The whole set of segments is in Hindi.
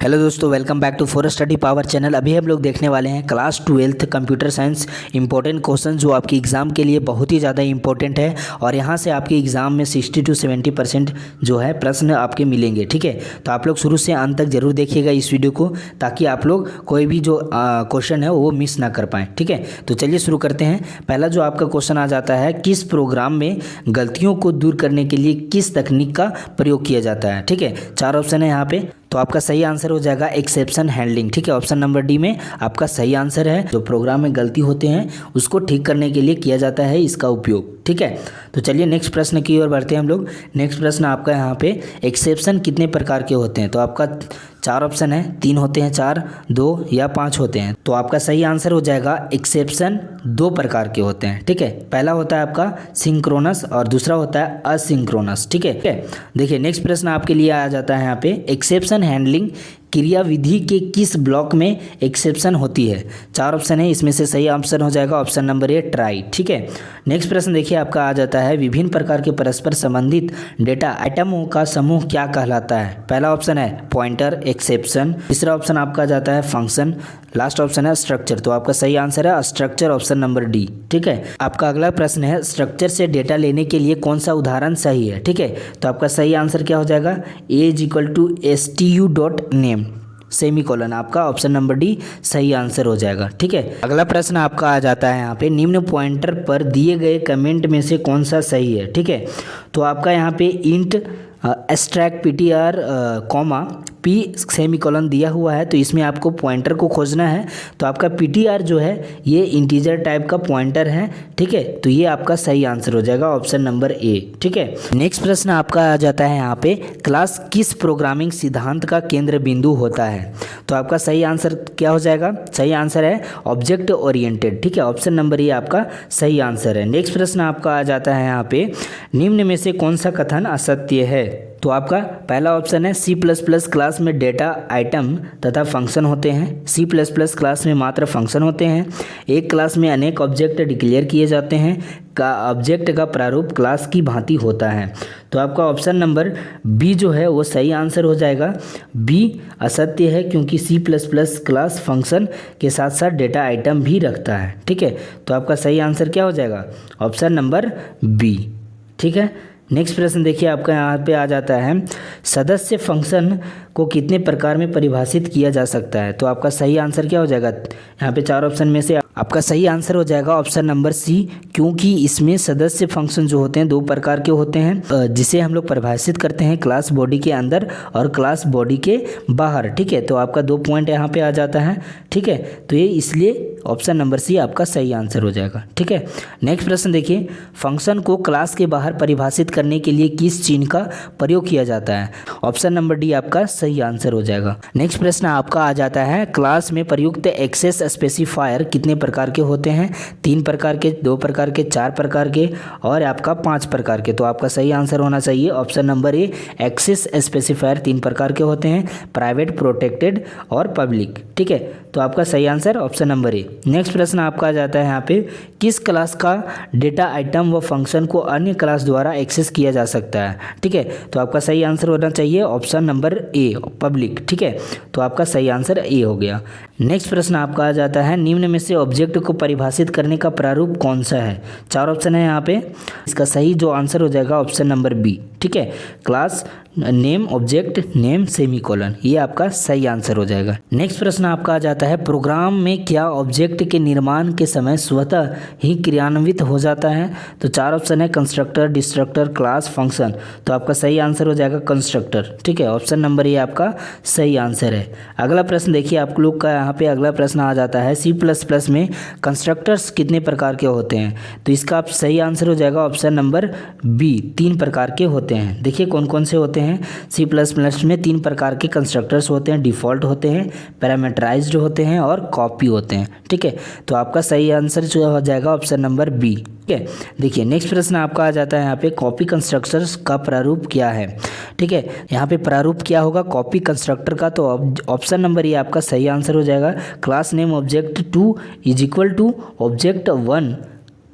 हेलो दोस्तों, welcome back to for study power channel. अभी हम लोग देखने वाले हैं class 12th computer science important question जो आपकी एग्ज़ाम के लिए बहुत ही ज़्यादा इंपॉर्टेंट है और यहाँ से आपके एग्ज़ाम में 60 to 70% जो है प्रश्न आपके मिलेंगे। ठीक है, तो आप लोग शुरू से अंत तक जरूर देखिएगा इस वीडियो को, ताकि आप लोग कोई भी जो क्वेश्चन है वो मिस ना कर पाएँ। ठीक है, तो चलिए शुरू करते हैं। पहला जो आपका क्वेश्चन आ जाता है, किस प्रोग्राम में गलतियों को दूर करने के लिए किस तकनीक का प्रयोग किया जाता है। ठीक है, 4 ऑप्शन है यहाँ पे, तो आपका सही आंसर हो जाएगा एक्सेप्शन हैंडलिंग। ठीक है, ऑप्शन नंबर डी में आपका सही आंसर है। जो प्रोग्राम में गलती होते हैं उसको ठीक करने के लिए किया जाता है इसका उपयोग। ठीक है, तो चलिए नेक्स्ट प्रश्न की ओर बढ़ते हैं हम लोग। नेक्स्ट प्रश्न आपका यहाँ पे, एक्सेप्शन कितने प्रकार के होते हैं। तो आपका 4 ऑप्शन है, 3 होते हैं, 4, 2 या 5 होते हैं। तो आपका सही आंसर हो जाएगा एक्सेप्शन 2 प्रकार के होते हैं। ठीक है, पहला होता है आपका सिंक्रोनस और दूसरा होता है असिंक्रोनस। ठीक है, देखिए नेक्स्ट प्रश्न आपके लिए आ जाता है यहाँ पे, एक्सेप्शन हैंडलिंग क्रियाविधि के किस ब्लॉक में एक्सेप्शन होती है। 4 ऑप्शन है, इसमें से सही ऑप्शन हो जाएगा ऑप्शन नंबर ए ट्राई। ठीक है, नेक्स्ट प्रश्न देखिए आपका आ जाता है, विभिन्न प्रकार के परस्पर संबंधित डेटा आइटमों का समूह क्या कहलाता है। पहला ऑप्शन है पॉइंटर एक्सेप्शन, तीसरा ऑप्शन आपका जाता है फंक्शन, लास्ट ऑप्शन है स्ट्रक्चर। तो आपका सही आंसर है स्ट्रक्चर, ऑप्शन नंबर डी। ठीक है, आपका अगला प्रश्न है, स्ट्रक्चर से डेटा लेने के लिए कौन सा उदाहरण सही है। ठीक है, तो आपका सही आंसर क्या हो जाएगा, a=stu.name सेमीकोलन, आपका ऑप्शन नंबर डी सही आंसर हो जाएगा। ठीक है, अगला प्रश्न आपका आ जाता है यहाँ पे, निम्न पॉइंटर पर दिए गए कमेंट में से कौन सा सही है। ठीक है, तो आपका यहाँ पे int extract ptr comma p semicolon दिया हुआ है, तो इसमें आपको पॉइंटर को खोजना है। तो आपका ptr जो है ये इंटीजर टाइप का पॉइंटर है। ठीक है, तो ये आपका सही आंसर हो जाएगा ऑप्शन नंबर ए। ठीक है, नेक्स्ट प्रश्न आपका आ जाता है यहाँ पे, क्लास किस प्रोग्रामिंग सिद्धांत का केंद्र बिंदु होता है। तो आपका सही आंसर क्या हो जाएगा, सही आंसर है ऑब्जेक्ट ओरिएंटेड। ठीक है, ऑप्शन नंबर ए आपका सही आंसर है। नेक्स्ट प्रश्न आपका आ जाता है यहाँ पे, निम्न में से कौन सा कथन असत्य है। तो आपका पहला ऑप्शन है C++ क्लास में डेटा आइटम तथा फंक्शन होते हैं। C++ क्लास में मात्र फंक्शन होते हैं। एक क्लास में अनेक ऑब्जेक्ट डिक्लेयर किए जाते हैं। का ऑब्जेक्ट का प्रारूप क्लास की भांति होता है। तो आपका ऑप्शन नंबर बी जो है वो सही आंसर हो जाएगा। बी असत्य है, क्योंकि C++ क्लास फंक्शन के साथ साथ डेटा आइटम भी रखता है। ठीक है, तो आपका सही आंसर क्या हो जाएगा, ऑप्शन नंबर बी। ठीक है, नेक्स्ट प्रश्न देखिए आपका यहाँ पे आ जाता है, सदस्य फंक्शन को कितने प्रकार में परिभाषित किया जा सकता है। तो आपका सही आंसर क्या हो जाएगा, यहाँ पे 4 ऑप्शन में से आपका सही आंसर हो जाएगा ऑप्शन नंबर सी, क्योंकि इसमें सदस्य फंक्शन जो होते हैं 2 प्रकार के होते हैं, जिसे हम लोग परिभाषित करते हैं क्लास बॉडी के अंदर और क्लास बॉडी के बाहर। ठीक है, तो आपका 2 पॉइंट यहाँ पे आ जाता है। ठीक है, तो ये इसलिए ऑप्शन नंबर सी आपका सही आंसर हो जाएगा। ठीक है, नेक्स्ट प्रश्न देखिए, फंक्शन को क्लास के बाहर परिभाषित करने के लिए किस चिन्ह का प्रयोग किया जाता है। ऑप्शन नंबर डी आपका सही आंसर हो जाएगा। नेक्स्ट प्रश्न आपका आ जाता है, क्लास में प्रयुक्त एक्सेस स्पेसिफायर कितने प्रकार के होते हैं। 3 प्रकार के, 2 प्रकार के, 4 प्रकार के और आपका 5 प्रकार के। तो आपका सही आंसर होना चाहिए option number A, access specifier 3 प्रकार के होते हैं, प्राइवेट, प्रोटेक्टेड और पब्लिक। ठीक है, तो आपका सही आंसर ऑप्शन नंबर ए। नेक्स्ट प्रश्न आपका आ जाता है यहाँ पे, किस क्लास का डेटा आइटम व फंक्शन को अन्य क्लास द्वारा एक्सेस किया जा सकता है। ठीक है, तो आपका सही आंसर होना चाहिए ऑप्शन नंबर ए, पब्लिक। ठीक है, तो आपका सही आंसर ए हो गया। नेक्स्ट प्रश्न आपका आ जाता है, निम्न में से ऑब्जेक्ट को परिभाषित करने का प्रारूप कौन सा है। 4 ऑप्शन है यहाँ पे, इसका सही जो आंसर हो जाएगा ऑप्शन नंबर बी। ठीक है, class name object name semicolon, ये आपका सही आंसर हो जाएगा। नेक्स्ट प्रश्न आपका आ जाता है, प्रोग्राम में क्या ऑब्जेक्ट के निर्माण के समय स्वतः ही क्रियान्वित हो जाता है। तो 4 ऑप्शन है, कंस्ट्रक्टर, डिस्ट्रक्टर, क्लास, फंक्शन। तो आपका सही आंसर हो जाएगा कंस्ट्रक्टर। ठीक है, ऑप्शन नंबर ए आपका सही आंसर है। अगला प्रश्न देखिए आप लोग का यहाँ पे अगला प्रश्न आ जाता है, C++ में कंस्ट्रक्टर्स कितने प्रकार के होते हैं। तो इसका आप सही आंसर हो जाएगा ऑप्शन नंबर बी, 3 प्रकार के होते हैं। देखिए कौन कौन से होते हैं। C++ में 3 प्रकार के कंस्ट्रक्टर्स होते हैं, डिफ़ॉल्ट होते हैं, पैरामीटराइज्ड होते हैं और कॉपी होते हैं। ठीक है, तो आपका सही आंसर जो हो जाएगा ऑप्शन नंबर बी। ठीक है, देखिए नेक्स्ट प्रश्न आपका आ जाता है यहाँ पे, कॉपी कंस्ट्रक्टर्स का प्रारूप क्या है। ठीक है, यहाँ पे प्रारूप क्या होगा कॉपी कंस्ट्रक्टर का, तो ऑप्शन नंबर ये आपका सही आंसर हो जाएगा, class name object 2 = object 1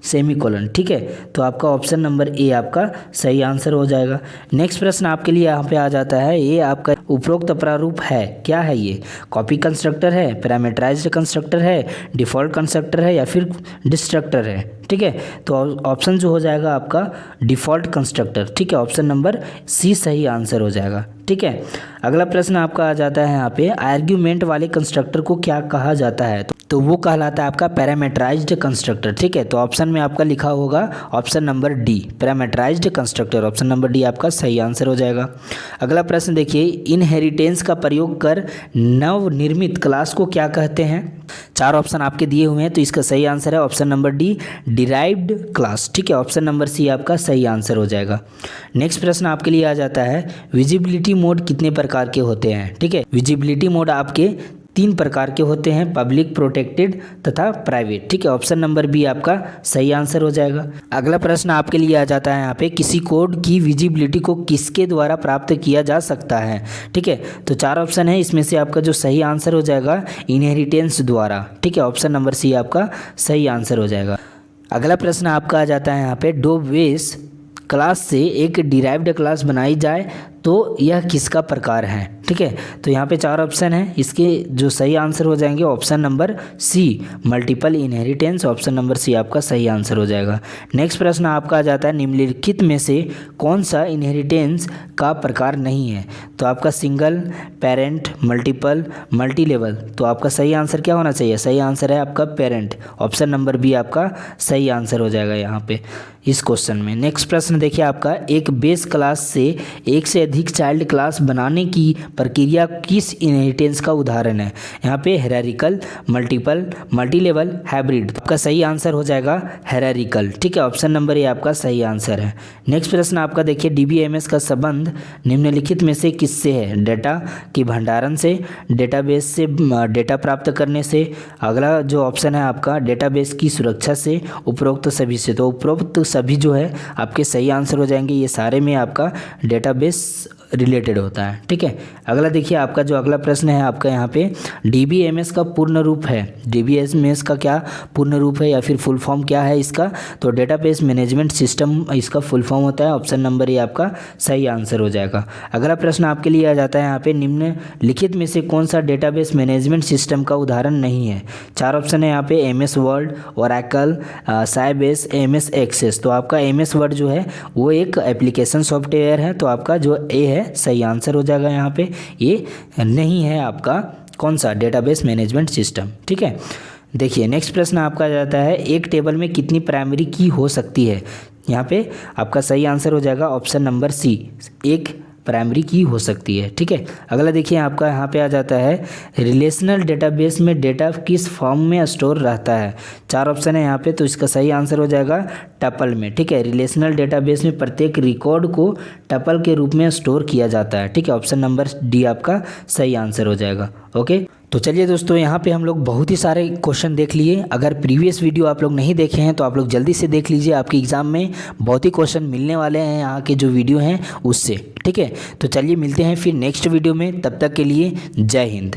semicolon, ठीक है। तो आपका ऑप्शन नंबर ए आपका सही आंसर हो जाएगा। नेक्स्ट प्रश्न आपके लिए यहाँ पे आ जाता है, ये आपका उपरोक्त प्रारूप है, क्या है ये? कॉपी कंस्ट्रक्टर है, पैरामीटराइज्ड कंस्ट्रक्टर है, डिफ़ॉल्ट कंस्ट्रक्टर है या फिर डिस्ट्रक्टर है, ठीक है। तो ऑप्शन जो हो जाएगा आपका डिफ़ॉल्ट कंस्ट्रक्टर, ठीक है। ऑप्शन नंबर सी सही आंसर हो जाएगा, ठीक है। अगला प्रश्न आपका आ जाता है यहाँ पे, आर्ग्यूमेंट वाले कंस्ट्रक्टर को क्या कहा जाता है? तो वो कहलाता है आपका पैरामीटराइज्ड कंस्ट्रक्टर, ठीक है। तो ऑप्शन में आपका लिखा होगा option number D, parameterised constructor. Option number D आपका सही आंसर हो जाएगा। अगला प्रश्न देखिए, इनहेरिटेंस का प्रयोग कर नवनिर्मित क्लास को क्या कहते हैं? 4 ऑप्शन आपके दिए हुए हैं, तो इसका सही आंसर है option number D, derived class, ठीक है। ऑप्शन नंबर सी आपका सही आंसर हो जाएगा। नेक्स्ट प्रश्न आपके लिए आ जाता है, विजिबिलिटी मोड कितने प्रकार के होते हैं? ठीक है, विजिबिलिटी मोड आपके 3 प्रकार के होते हैं, पब्लिक, प्रोटेक्टेड तथा प्राइवेट, ठीक है। ऑप्शन नंबर बी आपका सही आंसर हो जाएगा। अगला प्रश्न आपके लिए आ जाता है यहाँ पे, किसी कोड की विजिबिलिटी को किसके द्वारा प्राप्त किया जा सकता है? ठीक है, तो 4 ऑप्शन है, इसमें से आपका जो सही आंसर हो जाएगा इनहेरिटेंस द्वारा, ठीक है। ऑप्शन नंबर सी आपका सही आंसर हो जाएगा। अगला प्रश्न आपका आ जाता है यहाँ पे, डो बेस क्लास से एक डिराइव्ड क्लास बनाई जाए तो यह किसका प्रकार है? ठीक है, तो यहाँ पे 4 ऑप्शन है, इसके जो सही आंसर हो जाएंगे option number C, multiple inheritance. Option number C आपका सही आंसर हो जाएगा। नेक्स्ट प्रश्न आपका आ जाता है, निम्नलिखित में से कौन सा इनहेरिटेंस का प्रकार नहीं है? तो आपका single, parent, multiple, multi level. तो आपका सही आंसर क्या होना चाहिए? सही आंसर है आपका पेरेंट। ऑप्शन नंबर बी आपका सही आंसर हो जाएगा यहाँ पे इस क्वेश्चन में। नेक्स्ट प्रश्न देखिए आपका, एक बेस क्लास से एक से अधिक चाइल्ड क्लास बनाने की प्रक्रिया किस इनहेरिटेंस का उदाहरण है? यहाँ पे hierarchical, multiple, multi level, hybrid. आपका सही आंसर हो जाएगा हायरार्किकल, ठीक है। ऑप्शन नंबर ए आपका सही आंसर है। नेक्स्ट प्रश्न आपका देखिए, डीबीएमएस का संबंध निम्नलिखित में से किससे है? डेटा की भंडारण से, डेटाबेस से डेटा प्राप्त करने से, अगला जो ऑप्शन है आपका डेटाबेस की सुरक्षा से, उपरोक्त सभी से। तो उपरोक्त सभी जो है आपके सही आंसर हो जाएंगे, ये सारे में आपका डेटाबेस रिलेटेड होता है, ठीक है। अगला देखिए आपका जो अगला प्रश्न है आपका यहाँ पे, डीबीएमएस का पूर्ण रूप है, डीबीएमएस का क्या पूर्ण रूप है या फिर फुल फॉर्म क्या है इसका? तो डेटाबेस मैनेजमेंट सिस्टम इसका फुल फॉर्म होता है। ऑप्शन नंबर ए आपका सही आंसर हो जाएगा। अगला प्रश्न आपके लिए आ जाता है यहाँ पे, निम्नलिखित में से कौन सा डेटाबेस मैनेजमेंट सिस्टम का उदाहरण नहीं है? 4 ऑप्शन है यहाँ पे, MS Word, Oracle, Sybase, MS Access. तो आपका एमएस वर्ड जो है वो एक एप्लीकेशन सॉफ्टवेयर है, तो आपका जो ए है सही आंसर हो जाएगा यहाँ पे। ये नहीं है आपका कौन सा डेटाबेस मैनेजमेंट सिस्टम, ठीक है। देखिए नेक्स्ट प्रश्न आपका आ जाता है, एक टेबल में कितनी प्राइमरी की हो सकती है? यहाँ पे आपका सही आंसर हो जाएगा ऑप्शन नंबर सी, एक प्राइमरी की हो सकती है, ठीक है। अगला देखिए आपका यहाँ पे आ जाता है, रिलेशनल डेटाबेस में डेटा किस फॉर्म में स्टोर रहता है? 4 ऑप्शन है यहाँ पे, तो इसका सही आंसर हो जाएगा टपल में, ठीक है। रिलेशनल डेटाबेस में प्रत्येक रिकॉर्ड को टपल के रूप में स्टोर किया जाता है, ठीक है। ऑप्शन नंबर डी आपका सही आंसर हो जाएगा। ओके, तो चलिए दोस्तों, यहाँ पे हम लोग बहुत ही सारे क्वेश्चन देख लिए। अगर प्रीवियस वीडियो आप लोग नहीं देखे हैं तो आप लोग जल्दी से देख लीजिए, आपके एग्ज़ाम में बहुत ही क्वेश्चन मिलने वाले हैं यहाँ के जो वीडियो हैं उससे, ठीक है। तो चलिए मिलते हैं फिर नेक्स्ट वीडियो में, तब तक के लिए जय हिंद।